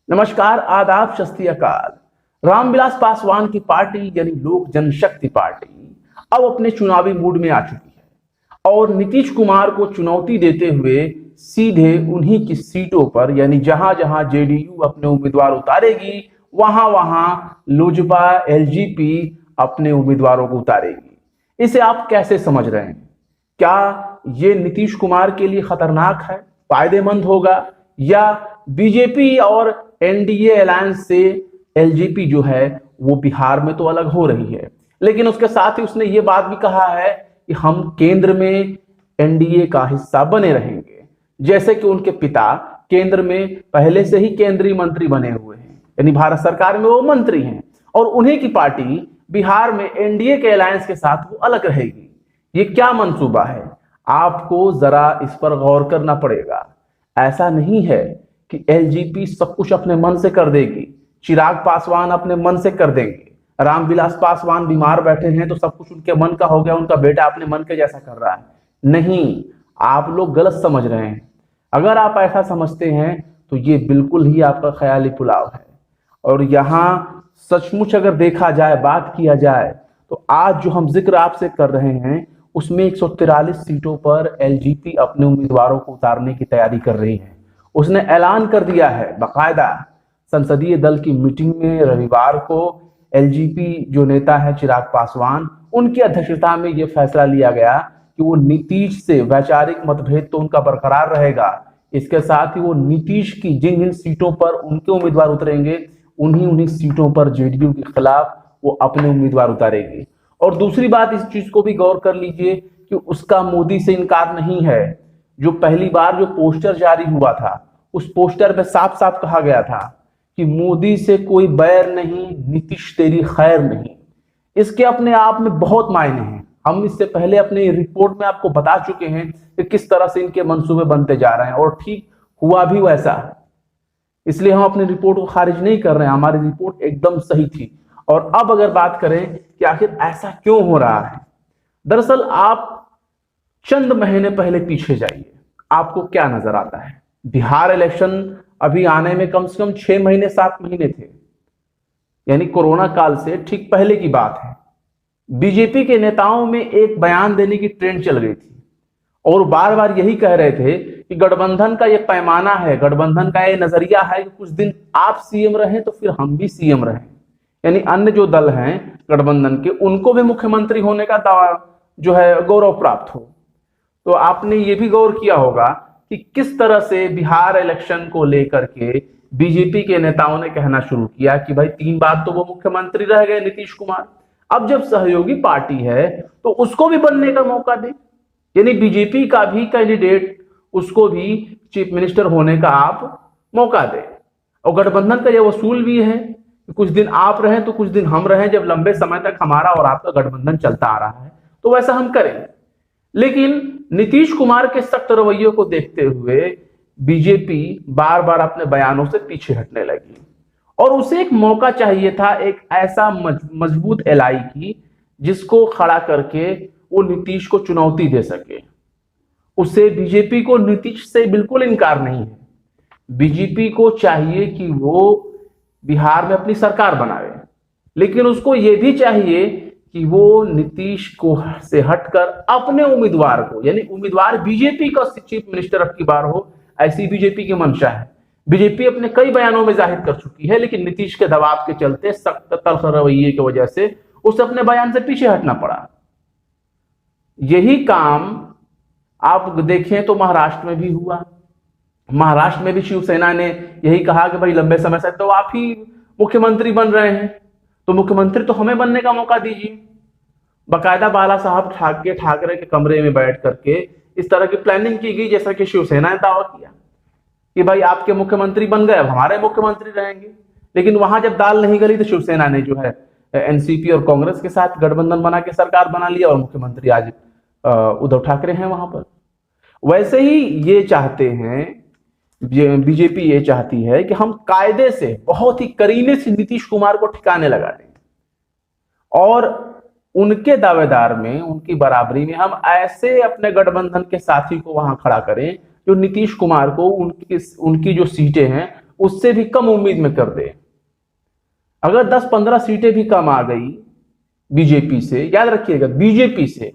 नमस्कार, आदाब, सत श्री अकाल। रामविलास पासवान की पार्टी यानी लोक जनशक्ति पार्टी अब अपने चुनावी मूड में आ चुकी है और नीतीश कुमार को चुनौती देते हुए सीधे उन्हीं की सीटों पर यानी जहां जहां जेडीयू अपने उम्मीदवार उतारेगी वहां वहां लोजपा एलजेपी अपने उम्मीदवारों को उतारेगी। इसे आप कैसे समझ रहे हैं? क्या ये नीतीश कुमार के लिए खतरनाक है, फायदेमंद होगा, या बीजेपी और एनडीए अलायंस से एलजेपी जो है वो बिहार में तो अलग हो रही है, लेकिन उसके साथ ही उसने ये बात भी कहा है कि हम केंद्र में एनडीए का हिस्सा बने रहेंगे, जैसे कि उनके पिता केंद्र में पहले से ही केंद्रीय मंत्री बने हुए हैं, यानी भारत सरकार में वो मंत्री हैं और उन्हीं की पार्टी बिहार में एनडीए के अलायंस के साथ वो अलग रहेगी। ये क्या मंसूबा है? आपको जरा इस पर गौर करना पड़ेगा। ऐसा नहीं है कि एलजेपी सब कुछ अपने मन से कर देगी, चिराग पासवान अपने मन से कर देंगे, रामविलास पासवान बीमार बैठे हैं तो सब कुछ उनके मन का हो गया, उनका बेटा अपने मन के जैसा कर रहा है। नहीं, आप लोग गलत समझ रहे हैं। अगर आप ऐसा समझते हैं तो ये बिल्कुल ही आपका ख्याली पुलाव है। और यहाँ सचमुच अगर देखा जाए, बात किया जाए, तो आज जो हम जिक्र आपसे कर रहे हैं उसमें 143 सीटों पर एलजेपी अपने उम्मीदवारों को उतारने की तैयारी कर रही है। उसने ऐलान कर दिया है बाकायदा संसदीय दल की मीटिंग में रविवार को। एलजेपी जो नेता है चिराग पासवान, उनकी अध्यक्षता में यह फैसला लिया गया कि वो नीतीश से वैचारिक मतभेद तो उनका बरकरार रहेगा, इसके साथ ही वो नीतीश की जिन जिन सीटों पर उनके उम्मीदवार उतरेंगे उन्हीं सीटों पर जेडीयू के खिलाफ वो अपने उम्मीदवार उतारेगी। और दूसरी बात, इस चीज को भी गौर कर लीजिए कि उसका मोदी से इनकार नहीं है। जो पहली बार जो पोस्टर जारी हुआ था उस पोस्टर पे साफ साफ कहा गया था कि मोदी से कोई बैर नहीं, नीतीश तेरी खैर नहीं। इसके अपने आप में बहुत मायने हैं। हम इससे पहले अपनी रिपोर्ट में आपको बता चुके हैं कि किस तरह से इनके मंसूबे बनते जा रहे हैं और ठीक हुआ भी वैसा है। इसलिए हम अपनी रिपोर्ट को खारिज नहीं कर रहे हैं, हमारी रिपोर्ट एकदम सही थी। और अब अगर बात करें कि आखिर ऐसा क्यों हो रहा है, दरअसल आप चंद महीने पहले पीछे जाइए, आपको क्या नजर आता है? बिहार इलेक्शन अभी आने में कम से कम 6 महीने 7 महीने थे, यानी कोरोना काल से ठीक पहले की बात है। बीजेपी के नेताओं में एक बयान देने की ट्रेंड चल गई थी और बार बार यही कह रहे थे कि गठबंधन का ये पैमाना है, गठबंधन का ये नजरिया है कि कुछ दिन आप सीएम रहें तो फिर हम भी सीएम रहें, यानी अन्य जो दल हैं गठबंधन के उनको भी मुख्यमंत्री होने का दावा जो है गौरव प्राप्त हो। तो आपने ये भी गौर किया होगा कि किस तरह से बिहार इलेक्शन को लेकर के बीजेपी के नेताओं ने कहना शुरू किया कि भाई 3 बार तो वो मुख्यमंत्री रह गए नीतीश कुमार, अब जब सहयोगी पार्टी है तो उसको भी बनने का मौका दे, यानी बीजेपी का भी कैंडिडेट उसको भी चीफ मिनिस्टर होने का आप मौका दे। और गठबंधन का यह वसूल भी है कि कुछ दिन आप रहें तो कुछ दिन हम रहें, जब लंबे समय तक हमारा और आपका गठबंधन चलता आ रहा है तो वैसा हम करें। लेकिन नीतीश कुमार के सख्त रवैये को देखते हुए बीजेपी बार बार अपने बयानों से पीछे हटने लगी और उसे एक मौका चाहिए था, एक ऐसा मजबूत एलआई की जिसको खड़ा करके वो नीतीश को चुनौती दे सके। उसे बीजेपी को नीतीश से बिल्कुल इनकार नहीं है। बीजेपी को चाहिए कि वो बिहार में अपनी सरकार बनावे, लेकिन उसको यह भी चाहिए कि वो नीतीश को से हटकर अपने उम्मीदवार को, यानी उम्मीदवार बीजेपी का चीफ मिनिस्टर अब की बार हो, ऐसी बीजेपी की मंशा है। बीजेपी अपने कई बयानों में जाहिर कर चुकी है, लेकिन नीतीश के दबाव के चलते, सख्त तल्ख रवैये की वजह से उसे अपने बयान से पीछे हटना पड़ा। यही काम आप देखें तो महाराष्ट्र में भी हुआ। महाराष्ट्र में भी शिवसेना ने यही कहा कि भाई लंबे समय से तो आप ही मुख्यमंत्री बन रहे हैं, तो मुख्यमंत्री तो हमें बनने का मौका दीजिए। बाकायदा बाला साहब ठाकरे के कमरे में बैठ करके इस तरह की प्लानिंग की गई, जैसा कि शिवसेना ने दावा किया कि भाई आपके मुख्यमंत्री बन गए, अब हमारे मुख्यमंत्री रहेंगे। लेकिन वहां जब दाल नहीं गली तो शिवसेना ने जो है एनसीपी और कांग्रेस के साथ गठबंधन बना के सरकार बना लिया और मुख्यमंत्री आज उद्धव ठाकरे हैं वहां पर। वैसे ही ये चाहते हैं बीजेपी, ये चाहती है कि हम कायदे से, बहुत ही करीने से नीतीश कुमार को ठिकाने लगा दें और उनके दावेदार में, उनकी बराबरी में हम ऐसे अपने गठबंधन के साथी को वहां खड़ा करें जो नीतीश कुमार को उनकी जो सीटें हैं उससे भी कम उम्मीद में कर दे। अगर 10-15 सीटें भी कम आ गई बीजेपी से, याद रखिएगा बीजेपी से,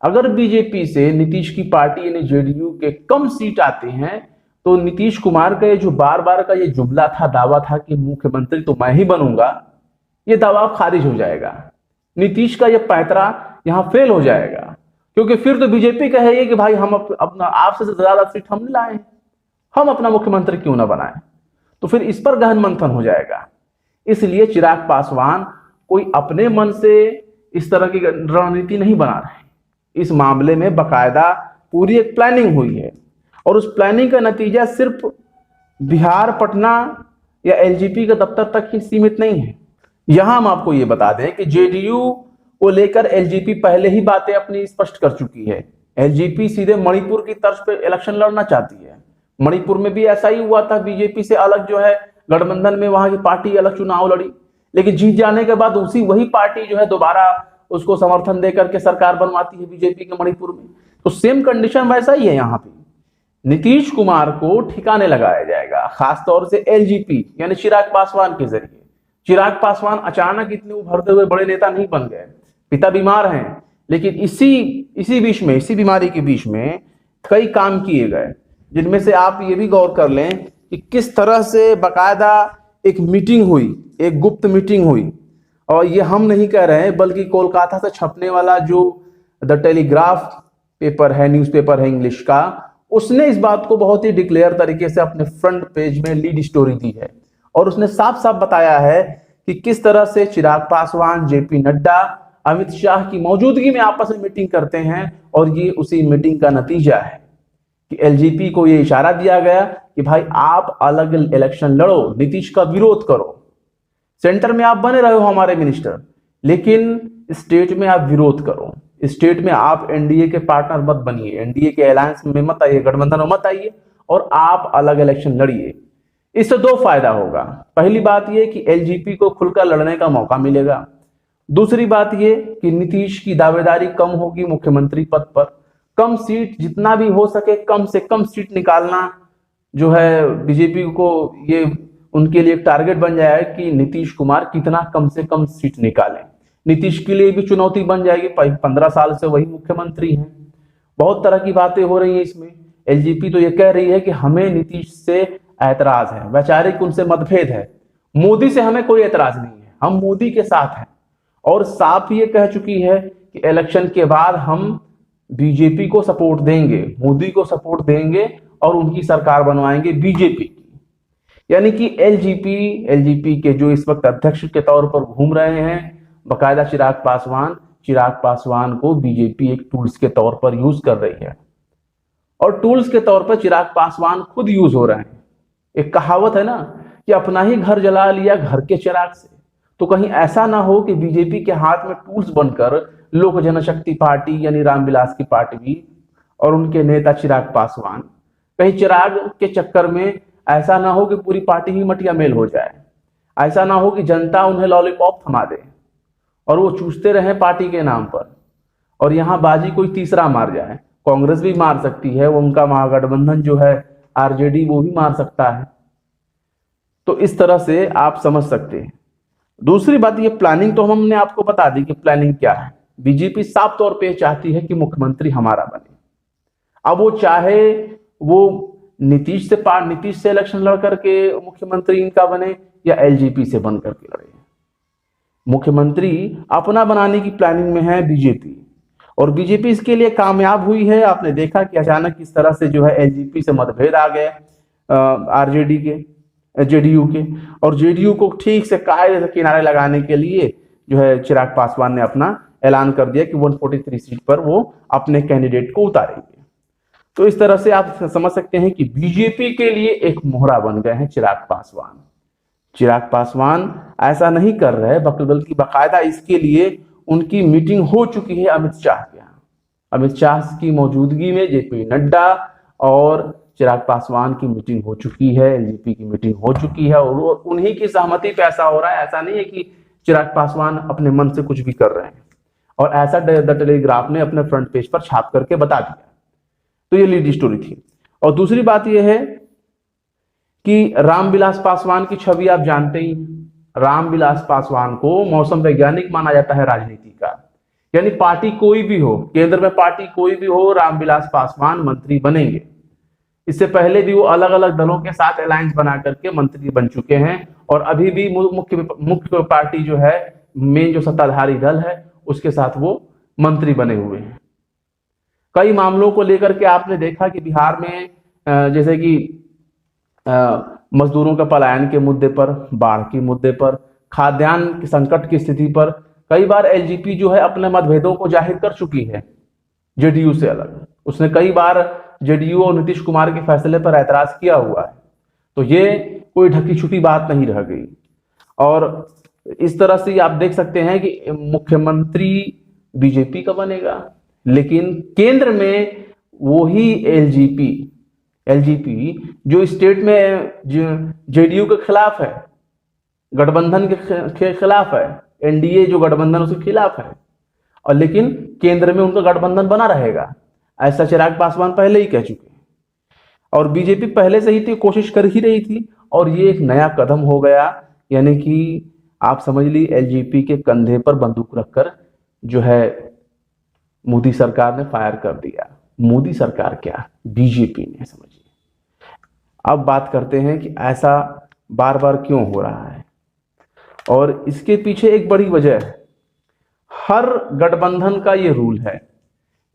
अगर बीजेपी से नीतीश की पार्टी यानी जेडीयू के कम सीट आते हैं तो नीतीश कुमार का ये जो बार बार का ये जुमला था, दावा था कि मुख्यमंत्री तो मैं ही बनूंगा, ये दावा खारिज हो जाएगा। नीतीश का ये पैतरा यहां फेल हो जाएगा, क्योंकि फिर तो बीजेपी कहेगी कि भाई हम अपना आपसे ज्यादा सीट हम लाए, हम अपना मुख्यमंत्री क्यों ना बनाए। तो फिर इस पर गहन मंथन हो जाएगा। इसलिए चिराग पासवान कोई अपने मन से इस तरह की रणनीति नहीं बना रहे। इस मामले में बकायदा पूरी एक प्लानिंग हुई है, और उस प्लानिंग का नतीजा सिर्फ बिहार, पटना या एलजीपी के दफ्तर तक ही सीमित नहीं है। यहां हम आपको ये बता दें कि जेडीयू को लेकर एलजीपी पहले ही बातें अपनी स्पष्ट कर चुकी है। एलजीपी सीधे मणिपुर की तर्ज पे इलेक्शन लड़ना चाहती है। मणिपुर में भी ऐसा ही हुआ था, बीजेपी से अलग जो है गठबंधन में वहां की पार्टी अलग चुनाव लड़ी, लेकिन जीत जाने के बाद वही पार्टी जो है दोबारा उसको समर्थन देकर के सरकार बनवाती है बीजेपी के मणिपुर में। तो सेम कंडीशन वैसा ही है यहाँ पे। नीतीश कुमार को ठिकाने लगाया जाएगा, खासतौर से एलजीपी यानी चिराग पासवान के जरिए। चिराग पासवान अचानक इतने उभरते हुए बड़े नेता नहीं बन गए, पिता बीमार हैं, लेकिन इसी बीच में, इसी बीमारी के बीच में कई काम किए गए, जिनमें से आप ये भी गौर कर लें कि किस तरह से बकायदा एक मीटिंग हुई, एक गुप्त मीटिंग हुई। और ये हम नहीं कह रहे हैं, बल्कि कोलकाता से छपने वाला जो द टेलीग्राफ पेपर है, न्यूज़पेपर है इंग्लिश का, उसने इस बात को बहुत ही डिक्लेयर तरीके से अपने फ्रंट पेज में लीड स्टोरी दी है, और उसने साफ साफ बताया है कि किस तरह से चिराग पासवान, जेपी नड्डा, अमित शाह की मौजूदगी में आपस में मीटिंग करते हैं। और ये उसी मीटिंग का नतीजा है कि एलजीपी को ये इशारा दिया गया कि भाई आप अलग इलेक्शन लड़ो, नीतीश का विरोध करो, सेंटर में आप बने रहे हो हमारे मिनिस्टर, लेकिन स्टेट में आप विरोध करो, स्टेट में आप एनडीए के पार्टनर मत बनिए, एनडीए के अलायंस में मत आइए, गठबंधन में मत आइए, और आप अलग इलेक्शन लड़िए। इससे दो फायदा होगा। पहली बात यह कि एलजीपी को खुलकर लड़ने का मौका मिलेगा। दूसरी बात यह कि नीतीश की दावेदारी कम होगी मुख्यमंत्री पद पर। कम सीट, जितना भी हो सके कम से कम सीट निकालना जो है बीजेपी को, ये उनके लिए एक टारगेट बन जाएगा कि नीतीश कुमार कितना कम से कम सीट निकालें। नीतीश के लिए भी चुनौती बन जाएगी, 15 साल से वही मुख्यमंत्री हैं। बहुत तरह की बातें हो रही हैं इसमें। एलजीपी तो ये कह रही है कि हमें नीतीश से ऐतराज है, वैचारिक उनसे मतभेद है, मोदी से हमें कोई ऐतराज नहीं है, हम मोदी के साथ हैं। और साफ ये कह चुकी है कि इलेक्शन के बाद हम बीजेपी को सपोर्ट देंगे, मोदी को सपोर्ट देंगे और उनकी सरकार बनवाएंगे बीजेपी की। यानी कि एलजीपी के जो इस वक्त अध्यक्ष के तौर पर घूम रहे हैं बकायदा चिराग पासवान को बीजेपी एक टूल्स के तौर पर यूज कर रही है, और टूल्स के तौर पर चिराग पासवान खुद यूज हो रहे हैं। एक कहावत है ना कि अपना ही घर जला लिया घर के चिराग से। तो कहीं ऐसा ना हो कि बीजेपी के हाथ में टूल्स बनकर लोक जनशक्ति पार्टी यानी रामविलास की पार्टी भी और उनके नेता चिराग पासवान, कहीं चिराग के चक्कर में ऐसा ना हो कि पूरी पार्टी ही मटिया मेल हो जाए। ऐसा ना हो कि जनता उन्हें लॉलीपॉप थमा दे और वो चूसते रहे पार्टी के नाम पर, और यहां बाजी कोई तीसरा मार जाए। कांग्रेस भी मार सकती है, वो उनका महागठबंधन जो है आरजेडी, वो भी मार सकता है। तो इस तरह से आप समझ सकते हैं। दूसरी बात, ये प्लानिंग तो हमने आपको बता दी कि प्लानिंग क्या है। बीजेपी साफ तौर पे चाहती है कि मुख्यमंत्री हमारा बने। अब वो चाहे वो नीतीश से इलेक्शन लड़ करके मुख्यमंत्री इनका बने या एलजीपी से बन करके लड़े, मुख्यमंत्री अपना बनाने की प्लानिंग में है बीजेपी, और बीजेपी इसके लिए कामयाब हुई है। आपने देखा कि अचानक किस तरह से जो है एलजीपी से मतभेद आ गए आरजेडी के, जेडीयू के, और जेडीयू को ठीक से कायदे से किनारे लगाने के लिए जो है चिराग पासवान ने अपना ऐलान कर दिया कि 143 सीट पर वो अपने कैंडिडेट को उतारेंगे। तो इस तरह से आप समझ सकते हैं कि बीजेपी के लिए एक मोहरा बन गए हैं चिराग पासवान। चिराग पासवान ऐसा नहीं कर रहे, बल्कि बाकायदा इसके लिए उनकी मीटिंग हो चुकी है अमित शाह के यहाँ। अमित शाह की मौजूदगी में जेपी नड्डा और चिराग पासवान की मीटिंग हो चुकी है, एलजीपी की मीटिंग हो चुकी है, और उन्हीं की सहमति पे ऐसा हो रहा है। ऐसा नहीं है कि चिराग पासवान अपने मन से कुछ भी कर रहे हैं, और ऐसा द टेलीग्राफ ने अपने फ्रंट पेज पर छाप करके बता दिया। तो ये लीड स्टोरी थी। और दूसरी बात यह है कि रामविलास पासवान की छवि आप जानते ही हैं। रामविलास पासवान को मौसम वैज्ञानिक माना जाता है राजनीति का, यानी पार्टी कोई भी हो, केंद्र में पार्टी कोई भी हो, रामविलास पासवान मंत्री बनेंगे। इससे पहले भी वो अलग अलग दलों के साथ अलायंस बना करके मंत्री बन चुके हैं और अभी भी मुख्य पार्टी जो है, मेन जो सत्ताधारी दल है, उसके साथ वो मंत्री बने हुए हैं। कई मामलों को लेकर के आपने देखा कि बिहार में जैसे कि मजदूरों के पलायन के मुद्दे पर, बाढ़ के मुद्दे पर, खाद्यान्न संकट की स्थिति पर कई बार एलजेपी जो है अपने मतभेदों को जाहिर कर चुकी है जेडीयू से अलग। उसने कई बार जेडीयू और नीतीश कुमार के फैसले पर ऐतराज किया हुआ है। तो ये कोई ढकी छुपी बात नहीं रह गई। और इस तरह से आप देख सकते हैं कि मुख्यमंत्री बीजेपी का बनेगा, लेकिन केंद्र में वही एलजीपी जो स्टेट में जेडीयू के खिलाफ है, गठबंधन के खिलाफ है, एनडीए जो गठबंधन उसके खिलाफ है, और लेकिन केंद्र में उनका गठबंधन बना रहेगा, ऐसा चिराग पासवान पहले ही कह चुके हैं। और बीजेपी पहले से ही थी, कोशिश कर ही रही थी, और ये एक नया कदम हो गया। यानी कि आप समझ ली एलजेपी के कंधे पर बंदूक रखकर जो है मोदी सरकार ने फायर कर दिया। मोदी सरकार क्या, बीजेपी ने, समझिए। अब बात करते हैं कि ऐसा बार बार क्यों हो रहा है, और इसके पीछे एक बड़ी वजह है। हर गठबंधन का ये रूल है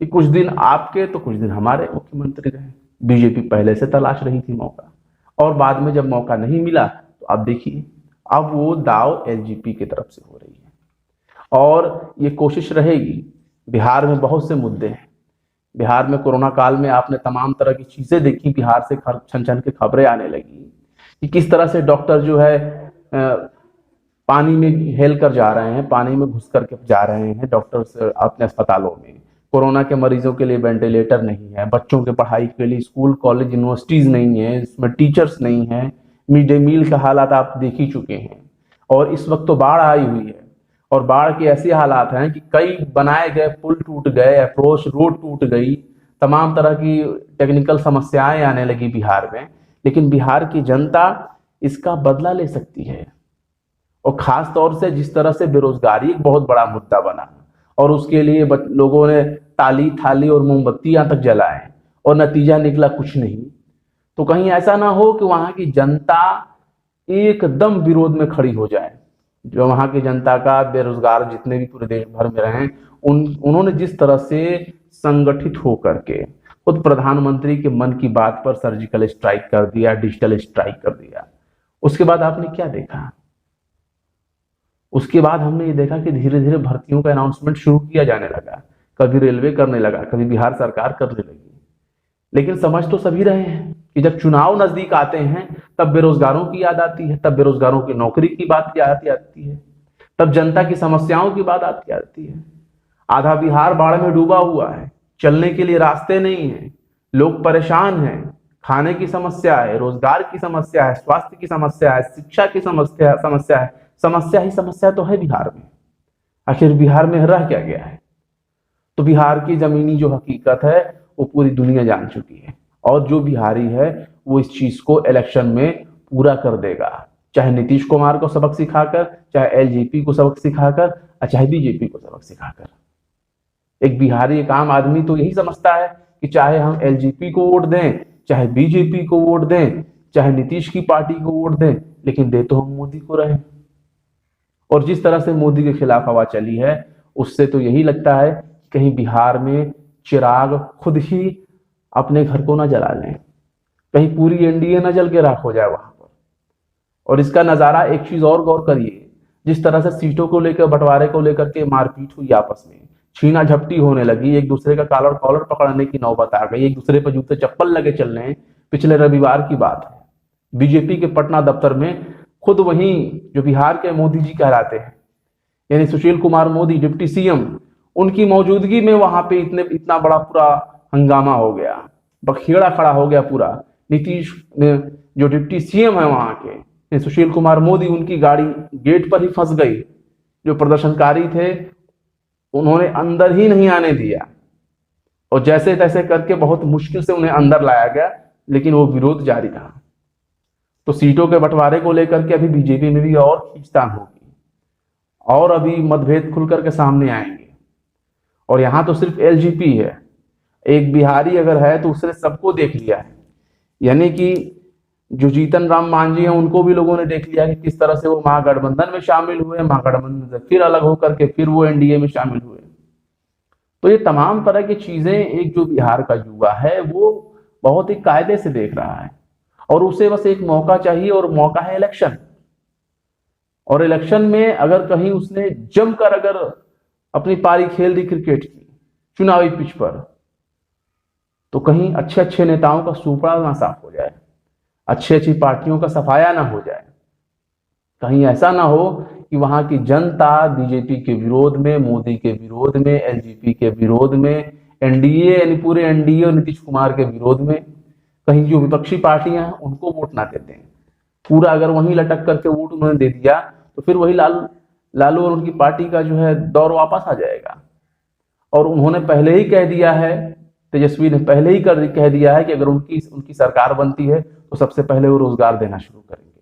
कि कुछ दिन आपके तो कुछ दिन हमारे मुख्यमंत्री रहे। बीजेपी पहले से तलाश रही थी मौका, और बाद में जब मौका नहीं मिला तो अब देखिए, अब वो दाव एलजेपी की तरफ से हो रही है। और ये कोशिश रहेगी। बिहार में बहुत से मुद्दे हैं। बिहार में कोरोना काल में आपने तमाम तरह की चीजें देखी, बिहार से छन छन के खबरें आने लगी कि किस तरह से डॉक्टर जो है पानी में हेल कर जा रहे हैं, पानी में घुस करके जा रहे हैं डॉक्टर्स अपने अस्पतालों में। कोरोना के मरीजों के लिए वेंटिलेटर नहीं है, बच्चों के पढ़ाई के लिए स्कूल कॉलेज यूनिवर्सिटीज नहीं है, इसमें टीचर्स नहीं है, मिड डे मील का हालात आप देख ही चुके हैं। और इस वक्त तो बाढ़ आई हुई है, और बाढ़ के ऐसे हालात हैं कि कई बनाए गए पुल टूट गए, अप्रोच रोड टूट गई, तमाम तरह की टेक्निकल समस्याएं आने लगी बिहार में। लेकिन बिहार की जनता इसका बदला ले सकती है। और खास तौर से जिस तरह से बेरोजगारी एक बहुत बड़ा मुद्दा बना, और उसके लिए लोगों ने ताली थाली और मोमबत्तियां तक जलाए, और नतीजा निकला कुछ नहीं। तो कहीं ऐसा ना हो कि वहां की जनता एकदम विरोध में खड़ी हो जाए। जो वहां की जनता का, बेरोजगार जितने भी पूरे देश भर में रहे, उन्होंने जिस तरह से संगठित होकर के खुद प्रधानमंत्री के मन की बात पर सर्जिकल स्ट्राइक कर दिया, डिजिटल स्ट्राइक कर दिया, उसके बाद आपने क्या देखा? उसके बाद हमने ये देखा कि धीरे धीरे भर्तियों का अनाउंसमेंट शुरू किया जाने लगा। कभी रेलवे करने लगा, कभी बिहार सरकार करने लगी। लेकिन समझ तो सभी रहे हैं कि जब चुनाव नजदीक आते हैं तब बेरोजगारों की याद आती है, तब बेरोजगारों की नौकरी की बात याद आती है, तब जनता की समस्याओं की बात आती है। आधा बिहार बाढ़ में डूबा हुआ है, चलने के लिए रास्ते नहीं है, लोग परेशान हैं, खाने की समस्या है, रोजगार की समस्या है, स्वास्थ्य की समस्या है, शिक्षा की समस्या है। समस्या ही समस्या तो है बिहार में। आखिर बिहार में रह क्या गया है? तो बिहार की जमीनी जो हकीकत है वो पूरी दुनिया जान चुकी है, और जो बिहारी है वो इस चीज को इलेक्शन में पूरा कर देगा, चाहे नीतीश कुमार को सबक सिखाकर, चाहे एलजेपी को सबक सिखाकर, और चाहे बीजेपी को सबक सिखाकर। एक बिहारी, एक आम आदमी तो यही समझता है कि चाहे हम एलजेपी को वोट दें, चाहे बीजेपी को वोट दें, चाहे नीतीश की पार्टी को वोट दें, लेकिन दे तो हम मोदी को रहे। और जिस तरह से मोदी के खिलाफ हवा चली है, उससे तो यही लगता है कि कहीं बिहार में चिराग खुद ही अपने घर को ना जला लें, कहीं पूरी एनडीए न जल के राख हो जाए वहां पर। और इसका नजारा एक चीज और गौर करिए, जिस तरह से सीटों को लेकर, बंटवारे को लेकर के मारपीट हुई, आपस में छीना झपटी होने लगी, एक दूसरे का कॉलर पकड़ने की नौबत आ गई, एक दूसरे पर जूते चप्पल लगे चलने। पिछले रविवार की बात है, बीजेपी के पटना दफ्तर में खुद वहीं जो बिहार के मोदी जी कहलाते हैं, यानी सुशील कुमार मोदी डिप्टी सीएम, उनकी मौजूदगी में वहां पे इतना बड़ा पूरा हंगामा हो गया, बखेड़ा खड़ा हो गया पूरा। नीतीश ने, जो डिप्टी सीएम है वहां के, सुशील कुमार मोदी, उनकी गाड़ी गेट पर ही फंस गई। जो प्रदर्शनकारी थे उन्होंने अंदर ही नहीं आने दिया, और जैसे तैसे करके बहुत मुश्किल से उन्हें अंदर लाया गया, लेकिन वो विरोध जारी रहा। तो सीटों के बंटवारे को लेकर के अभी बीजेपी में भी और खींचतान होगी और अभी मतभेद खुल करके सामने आएंगे। और यहां तो सिर्फ एलजेपी है, एक बिहारी अगर है तो उसने सबको देख लिया है। यानी कि जो जीतन राम मांझी हैं उनको भी लोगों ने देख लिया कि किस तरह से वो महागठबंधन में शामिल हुए, महागठबंधन से फिर अलग होकर के फिर वो एनडीए में शामिल हुए। तो ये तमाम तरह की चीजें एक जो बिहार का युवा है वो बहुत ही कायदे से देख रहा है और उसे बस एक मौका चाहिए और मौका है इलेक्शन। और इलेक्शन में अगर कहीं उसने जमकर अगर अपनी पारी खेल दी क्रिकेट की चुनावी पिच पर, तो कहीं अच्छे अच्छे नेताओं का सुपड़ा ना साफ हो जाए, अच्छी अच्छी पार्टियों का सफाया ना हो जाए, कहीं ऐसा ना हो कि वहां की जनता बीजेपी के विरोध में, मोदी के विरोध में, एलजेपी के विरोध में, एनडीए यानी पूरे एनडीए और नीतीश कुमार के विरोध में, कहीं जो विपक्षी पार्टियां हैं उनको वोट ना देते हैं। पूरा अगर वहीं लटक करके वोट उन्होंने दे दिया तो फिर वही लालू और उनकी पार्टी का जो है दौर वापस आ जाएगा। और उन्होंने पहले ही कह दिया है, तेजस्वी ने पहले ही कह दिया है कि अगर उनकी सरकार बनती है तो सबसे पहले वो रोजगार देना शुरू करेंगे।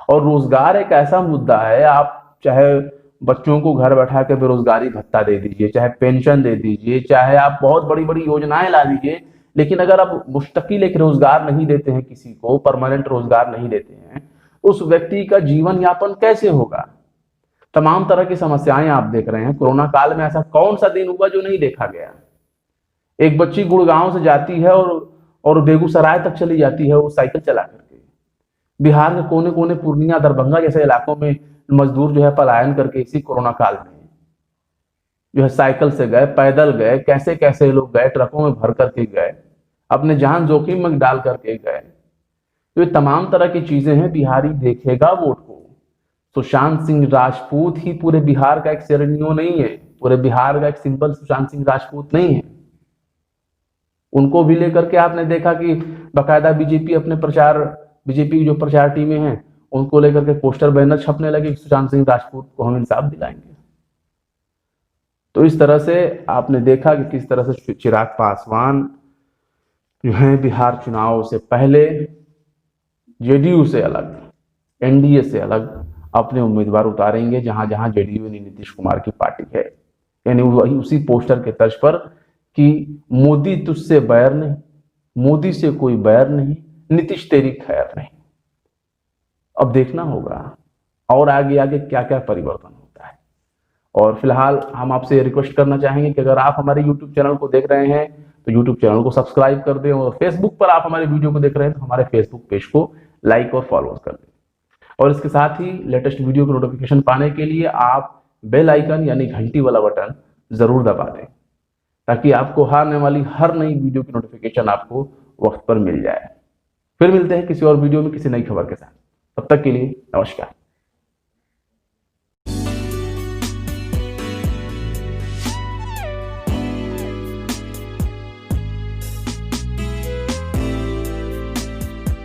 और रोजगार एक ऐसा मुद्दा है, आप चाहे बच्चों को घर बैठा के बेरोजगारी भत्ता दे दीजिए, चाहे पेंशन दे दीजिए, चाहे आप बहुत बड़ी बड़ी योजनाएं ला दीजिए, लेकिन अगर आप मुस्तकिल एक रोजगार नहीं देते हैं, किसी को परमानेंट रोजगार नहीं देते हैं, उस व्यक्ति का जीवन यापन कैसे होगा। तमाम तरह की समस्याएं आप देख रहे हैं। कोरोना काल में ऐसा कौन सा दिन हुआ जो नहीं देखा गया। एक बच्ची गुड़गांव से जाती है और बेगूसराय तक चली जाती है वो साइकिल चला करके। बिहार के कोने कोने, पूर्णिया, दरभंगा जैसे इलाकों में मजदूर जो है पलायन करके इसी कोरोना काल में जो है साइकिल से गए, पैदल गए, कैसे कैसे लोग गए, ट्रकों में भर करके गए, अपने जान जोखिम में डाल करके गए। तो ये तमाम तरह की चीजें हैं। बिहारी देखेगा वोट को। सुशांत सिंह राजपूत ही पूरे बिहार का एक सिरनियो नहीं है, पूरे बिहार का एक सिंपल सुशांत सिंह राजपूत नहीं है। उनको भी लेकर के आपने देखा कि बाकायदा बीजेपी की जो प्रचार टीमें हैं उनको लेकर के पोस्टर बैनर छपने लगे, सुशांत सिंह राजपूत को हम इंसाफ दिलाएंगे। तो इस तरह से आपने देखा कि किस तरह से चिराग पासवान जो है बिहार चुनाव से पहले जेडीयू से अलग, एनडीए से अलग अपने उम्मीदवार उतारेंगे जहां जहां जेडीयू यानी नीतीश कुमार की पार्टी है। यानी वही उसी पोस्टर के तर्ज पर कि मोदी तुझसे बैर नहीं, मोदी से कोई बैर नहीं, नीतीश तेरी खैर नहीं। अब देखना होगा और आगे आगे क्या क्या परिवर्तन होता है। और फिलहाल हम आपसे रिक्वेस्ट करना चाहेंगे कि अगर आप हमारे यूट्यूब चैनल को देख रहे हैं तो यूट्यूब चैनल को सब्सक्राइब कर दें, और फेसबुक पर आप हमारे वीडियो को देख रहे हैं तो हमारे फेसबुक पेज को लाइक और फॉलो कर दें। और इसके साथ ही लेटेस्ट वीडियो की नोटिफिकेशन पाने के लिए आप बेल आइकन यानी घंटी वाला बटन जरूर दबा दें, ताकि आपको आने वाली हर नई वीडियो की नोटिफिकेशन आपको वक्त पर मिल जाए। फिर मिलते हैं किसी और वीडियो में किसी नई खबर के साथ। तब तक के लिए नमस्कार।